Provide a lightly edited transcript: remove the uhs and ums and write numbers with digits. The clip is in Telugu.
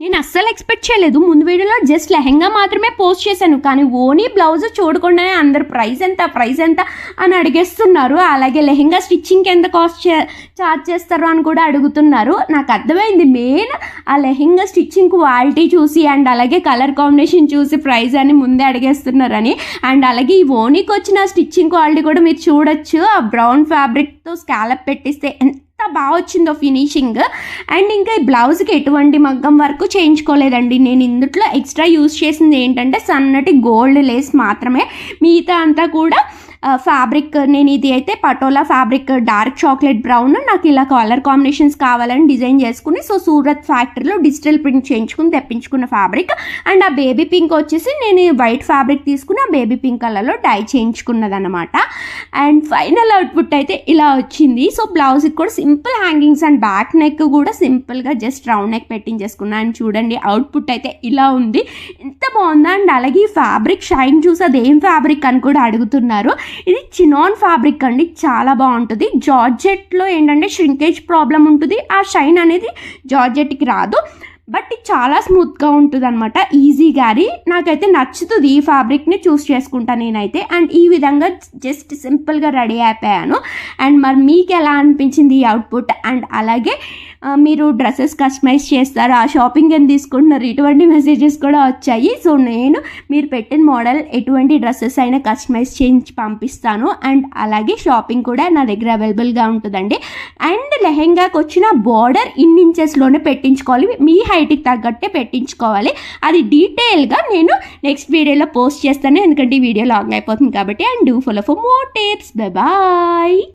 నేను అస్సలు ఎక్స్పెక్ట్ చేయలేదు. ముందు వీడియోలో జస్ట్ లెహెంగా మాత్రమే పోస్ట్ చేశాను, కానీ ఓనీ బ్లౌజ్ చూడకుండానే అందరు ప్రైస్ ఎంత అని అడిగేస్తున్నారు. అలాగే లెహెంగా స్టిచ్చింగ్కి ఎంత కాస్ట్ చార్జ్ చేస్తారు అని కూడా అడుగుతున్నారు. నాకు అర్థమైంది, మెయిన్ ఆ లెహెంగా స్టిచ్చింగ్ క్వాలిటీ చూసి అండ్ అలాగే కలర్ కాంబినేషన్ చూసి ప్రైస్ అని ముందే అడిగేస్తున్నారని. అండ్ అలాగే ఈ ఓనీకి వచ్చిన స్టిచ్చింగ్ క్వాలిటీ కూడా మీరు చూడొచ్చు. ఆ బ్రౌన్ ఫ్యాబ్రిక్తో స్కాలప్ పెట్టిస్తే బాగా వచ్చిందో ఫినిషింగ్. అండ్ ఇంకా ఈ బ్లౌజ్కి ఎటువంటి మగ్గం వరకు చేయించుకోలేదండి. నేను ఇందులో ఎక్స్ట్రా యూజ్ చేసింది ఏంటంటే సన్నటి గోల్డ్ లేస్ మాత్రమే. మిగతా అంతా కూడా ఫ్యాబ్రిక్, నేను ఇది అయితే patola fabric dark chocolate brown, నాకు ఇలా కలర్ కాంబినేషన్స్ కావాలని డిజైన్ చేసుకుని సూరత్ ఫ్యాక్టరీలో డిజిటల్ ప్రింట్ చేయించుకుని తెప్పించుకున్న ఫ్యాబ్రిక్. అండ్ ఆ బేబీ పింక్ వచ్చేసి నేను వైట్ ఫ్యాబ్రిక్ తీసుకుని ఆ బేబీ పింక్ కలర్లో డై చేయించుకున్నది అనమాట. అండ్ ఫైనల్ అవుట్పుట్ అయితే ఇలా వచ్చింది. సో బ్లౌజ్కి కూడా simple hangings and back neck కూడా సింపుల్గా జస్ట్ రౌండ్ నెక్ పెట్టించేసుకున్నాను. అండ్ చూడండి అవుట్పుట్ అయితే ఇలా ఉంది. ఎంత బాగుందా. అండ్ అలాగే ఈ ఫ్యాబ్రిక్ షైన్ చూసి అది ఏం ఫ్యాబ్రిక్ అని కూడా అడుగుతున్నారు. ఇది చినాన్ ఫ్యాబ్రిక్ అండి, చాలా బాగుంటుంది. జార్జెట్లో ఏంటంటే ష్రింకేజ్ ప్రాబ్లం ఉంటుంది, ఆ షైన్ అనేది జార్జెట్కి రాదు. బట్ ఇది చాలా స్మూత్గా ఉంటుంది అనమాట, ఈజీగా. నాకైతే నచ్చుతుంది, ఈ ఫ్యాబ్రిక్ని చూస్ చేసుకుంటాను నేనైతే. అండ్ ఈ విధంగా జస్ట్ సింపుల్గా రెడీ అయిపోయాను. అండ్ మరి మీకు ఎలా అనిపించింది ఈ అవుట్పుట్? అండ్ అలాగే మీరు డ్రెస్సెస్ కస్టమైజ్ చేస్తారా, షాపింగ్ అని తీసుకుంటున్నారు, ఇటువంటి మెసేజెస్ కూడా వచ్చాయి. సో నేను మీరు పెట్టిన మోడల్ ఎటువంటి డ్రెస్సెస్ అయినా కస్టమైజ్ చేయించి పంపిస్తాను. అండ్ అలాగే షాపింగ్ కూడా నా దగ్గర అవైలబుల్గా ఉంటుందండి. అండ్ లెహెంగాకి వచ్చిన బార్డర్ ఇన్ ఇంచెస్లోనే పెట్టించుకోవాలి, మీ హైట్కి తగ్గట్టే పెట్టించుకోవాలి. అది డీటెయిల్గా నేను నెక్స్ట్ వీడియోలో పోస్ట్ చేస్తాను, ఎందుకంటే ఈ వీడియో లాంగ్ అయిపోతుంది కాబట్టి. And do follow for more tips. Bye bye.